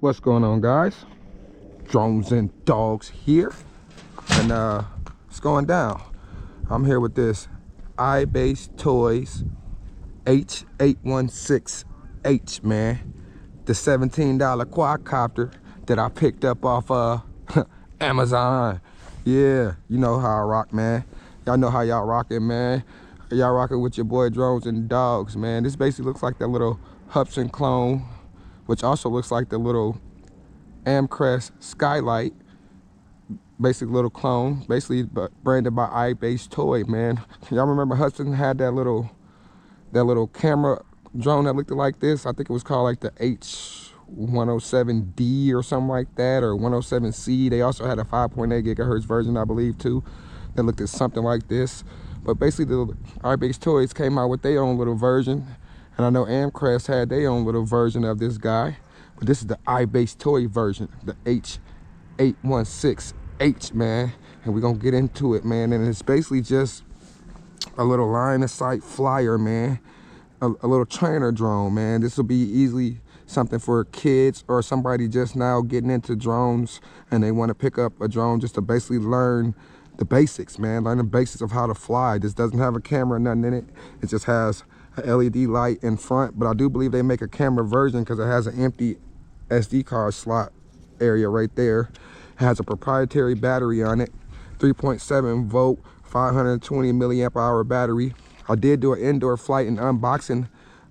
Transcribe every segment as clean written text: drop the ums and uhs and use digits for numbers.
What's going on, guys? Drones and dogs here, and it's going down. I'm here with this iBase Toys H816H, man, the $17 quadcopter that I picked up off Amazon. Yeah, you know how I rock, man. Y'all know how y'all rocking, man. Y'all rocking with your boy Drones and Dogs, man. This basically looks like that little Hudson clone, which also looks like the little Amcrest Skylight, basic little clone, basically branded by iBase Toy, man. Y'all remember Hudson had that little camera drone that looked like this? I think it was called like the H107D or something like that, or 107C. They also had a 5.8 gigahertz version, I believe, too, that looked at something like this. But basically the iBase Toys came out with their own little version, and I know Amcrest had their own little version of this guy. But this is the iBase Toy version, the H816H, man. And we're gonna get into it, man. And it's basically just a little line of sight flyer, man. A little trainer drone, man. This will be easily something for kids or somebody just now getting into drones and they want to pick up a drone just to basically learn the basics, man. Learn the basics of how to fly. This doesn't have a camera or nothing in it. It just has a LED light in front, but I do believe they make a camera version because it has an empty SD card slot area right there. It has a proprietary battery on it, 3.7 volt, 520 milliamp hour battery. I did do an indoor flight and unboxing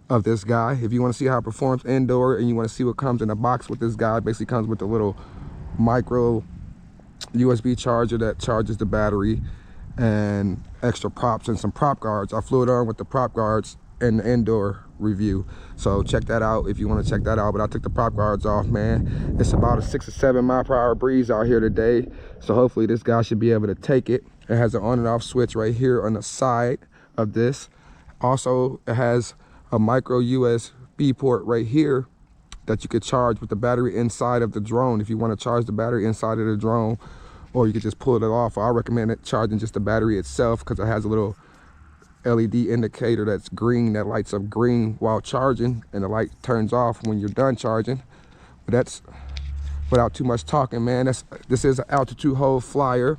of this guy. If you want to see how it performs indoor and you want to see what comes in a box with this guy, it basically comes with a little micro USB charger that charges the battery and extra props and some prop guards. I flew it on with the prop guards in the indoor review, so check that out if you want to check that out. But I took the prop guards off, man. It's about a 6 or 7 mile per hour breeze out here today, so hopefully this guy should be able to take it. It has an on and off switch right here on the side of this. Also, it has a micro USB port right here that you could charge with the battery inside of the drone if you want to charge the battery inside of the drone, or you could just pull it off. I recommend it charging just the battery itself because it has a little LED indicator that's green that lights up green while charging, and the light turns off when you're done charging. But that's without too much talking, man. This is an altitude hold flyer,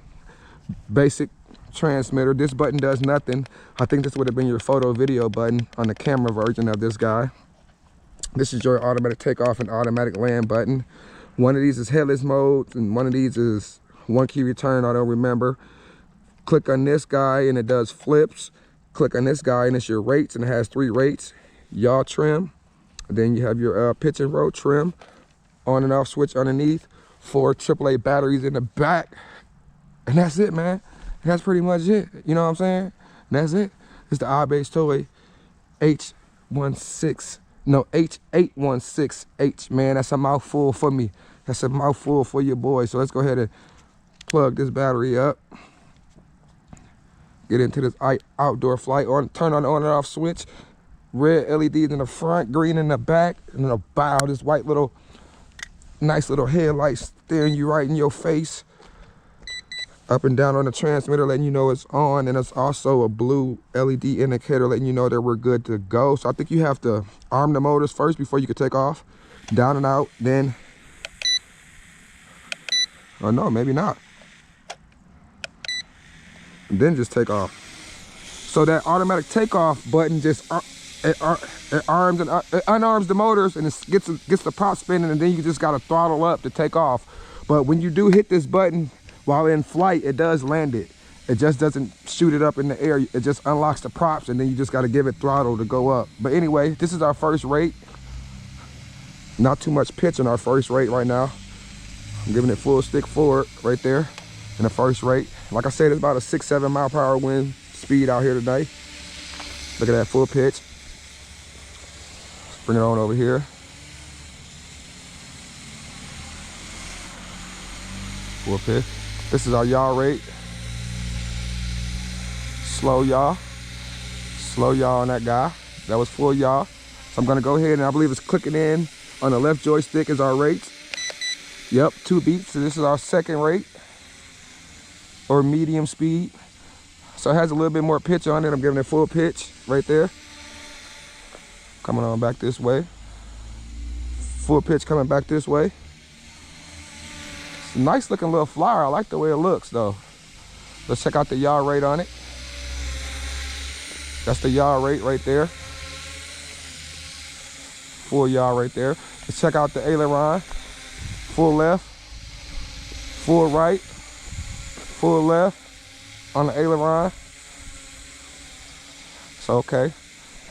basic transmitter. This button does nothing. I think this would have been your photo video button on the camera version of this guy. This is your automatic takeoff and automatic land button. One of these is headless mode and one of these is one key return. I don't remember. Click on this guy and it does flips. Click on this guy and it's your rates, and it has 3 rates. Yaw trim, and then you have your pitch and roll trim, on and off switch underneath, 4 AAA batteries in the back, and that's it, man. And that's pretty much it. You know what I'm saying? And that's it. It's the iBase Toy H816H, man. That's a mouthful for me. That's a mouthful for your boy. So let's go ahead and plug this battery up. Get into this outdoor flight, or turn on the on and off switch. Red LEDs in the front, green in the back, and then a bow, this white little, nice little headlight staring you right in your face. Up and down on the transmitter letting you know it's on, and it's also a blue LED indicator letting you know that we're good to go. So I think you have to arm the motors first before you can take off. Down and out, then, oh no, maybe not. And then just take off. So that automatic takeoff button just it arms and it unarms the motors, and it gets the prop spinning, and then you just got to throttle up to take off. But when you do hit this button while in flight, it does land it. It just doesn't shoot it up in the air. It just unlocks the props, and then you just got to give it throttle to go up. But anyway, this is our first rate. Not too much pitch in our first rate right now. I'm giving it full stick forward right there in the first rate. Like I said, it's about a 6 or 7 mile per hour wind speed out here today. Look at that full pitch. Let's bring it on over here. Full pitch. This is our yaw rate. Slow yaw. Slow yaw on that guy. That was full yaw. So I'm gonna go ahead and I believe it's clicking in on the left joystick is our rates. Yep, 2 beats. So this is our second rate, or medium speed. So it has a little bit more pitch on it. I'm giving it full pitch right there. Coming on back this way. Full pitch coming back this way. It's a nice looking little flyer. I like the way it looks though. Let's check out the yaw rate on it. That's the yaw rate right there. Full yaw right there. Let's check out the aileron. Full left, full right, full left on the aileron. So okay.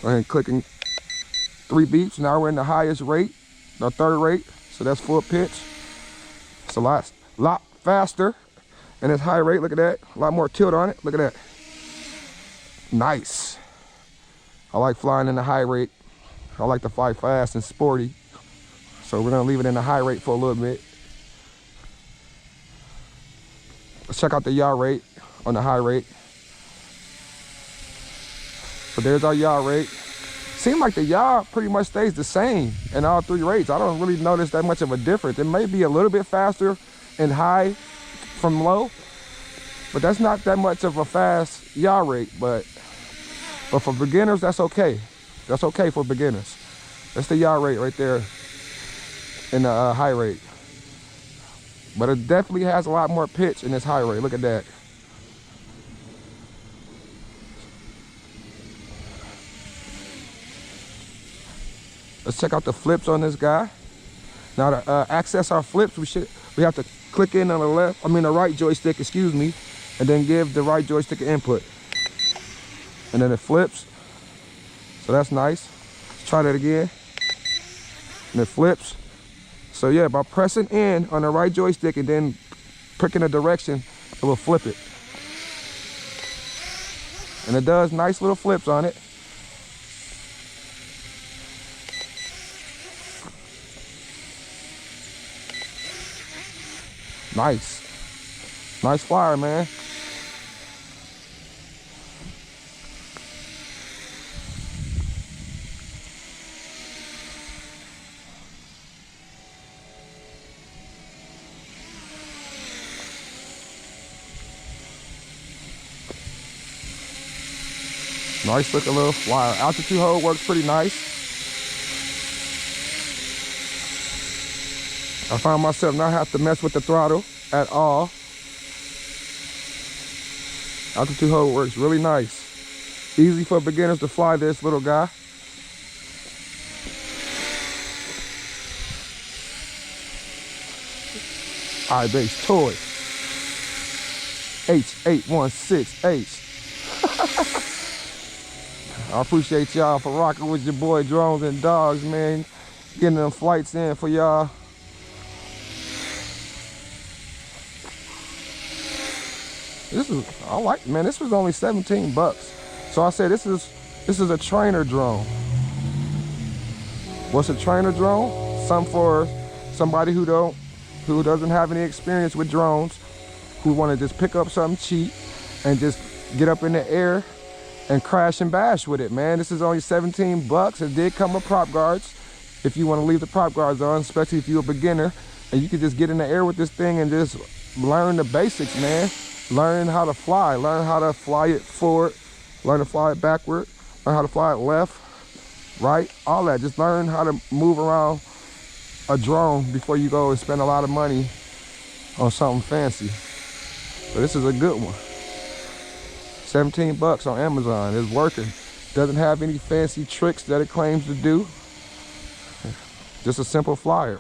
Go ahead and clicking 3 beeps. Now we're in the highest rate, the 3rd rate. So that's full pitch. It's a lot faster. And it's high rate, look at that. A lot more tilt on it, look at that. Nice. I like flying in the high rate. I like to fly fast and sporty. So we're gonna leave it in the high rate for a little bit. Let's check out the yaw rate on the high rate. So there's our yaw rate. Seems like the yaw pretty much stays the same in all 3 rates. I don't really notice that much of a difference. It may be a little bit faster in high from low, but that's not that much of a fast yaw rate. But for beginners, that's okay. That's okay for beginners. That's the yaw rate right there in the high rate. But it definitely has a lot more pitch in this high rate. Look at that. Let's check out the flips on this guy. Now to access our flips, we have to click in on the right joystick, excuse me, and then give the right joystick an input. And then it flips. So that's nice. Let's try that again. And it flips. So yeah, by pressing in on the right joystick and then picking a direction, it will flip it. And it does nice little flips on it. Nice. Nice flyer, man. Nice looking little flyer. Altitude hold works pretty nice. I found myself not have to mess with the throttle at all. Altitude hold works really nice. Easy for beginners to fly this little guy. iBase toy. H816H. I appreciate y'all for rocking with your boy Drones and Dogs, man. Getting them flights in for y'all. This was only 17 bucks. So I said this is a trainer drone. What's a trainer drone? Something for somebody who doesn't have any experience with drones, who want to just pick up something cheap and just get up in the air and crash and bash with it, man. This is only 17 bucks. It did come with prop guards if you want to leave the prop guards on, especially if you're a beginner, and you can just get in the air with this thing and just learn the basics, man. Learn how to fly, learn how to fly it forward, learn to fly it backward, learn how to fly it left, right, all that. Just learn how to move around a drone before you go and spend a lot of money on something fancy. So this is a good one. 17 bucks on Amazon. It's working. Doesn't have any fancy tricks that it claims to do. Just a simple flyer.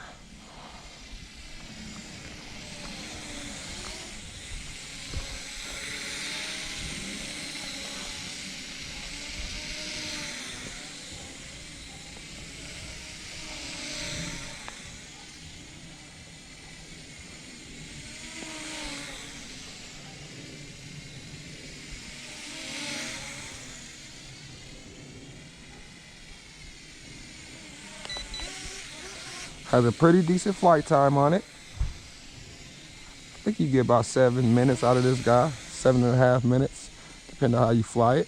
Has a pretty decent flight time on it. I think you get about 7 minutes out of this guy, 7.5 minutes, depending on how you fly it.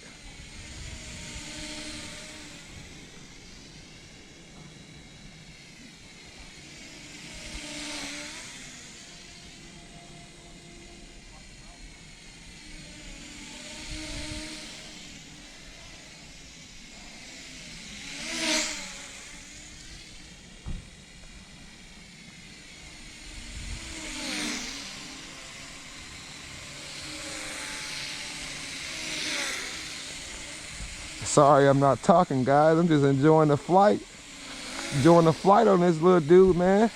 Sorry I'm not talking, guys. I'm just enjoying the flight. Enjoying the flight on this little dude, man.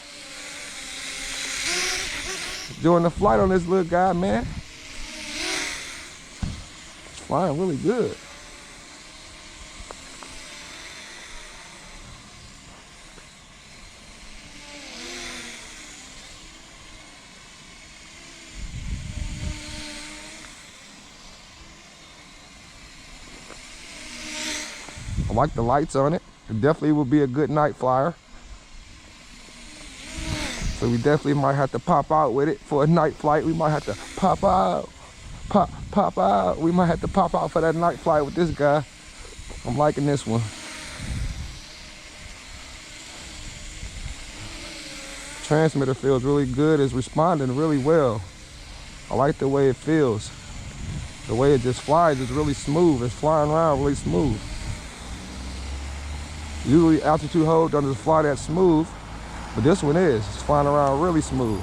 Enjoying the flight on this little guy, man. It's flying really good. I like the lights on it. It definitely will be a good night flyer. So we definitely might have to pop out with it for a night flight. We might have to pop out. Pop out. We might have to pop out for that night flight with this guy. I'm liking this one. Transmitter feels really good. It's responding really well. I like the way it feels. The way it just flies is really smooth. It's flying around really smooth. Usually altitude hold doesn't fly that smooth, but this one is. It's flying around really smooth.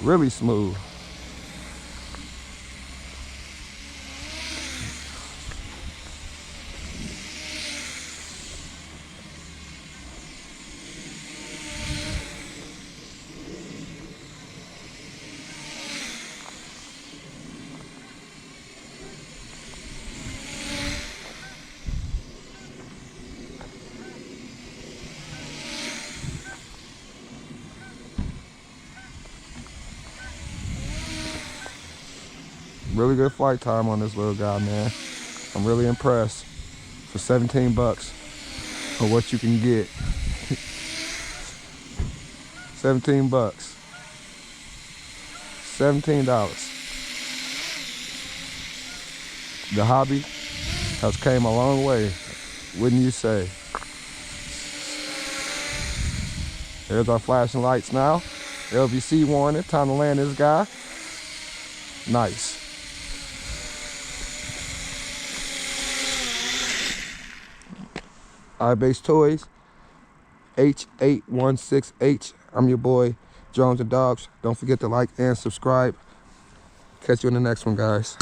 Really smooth. Really good flight time on this little guy, man. I'm really impressed. For 17 bucks for what you can get. 17 bucks. $17. The hobby has came a long way, wouldn't you say? There's our flashing lights now. LVC warning, time to land this guy. Nice. iBase Toys, H816H. I'm your boy, Drones and Dogs. Don't forget to like and subscribe. Catch you in the next one, guys.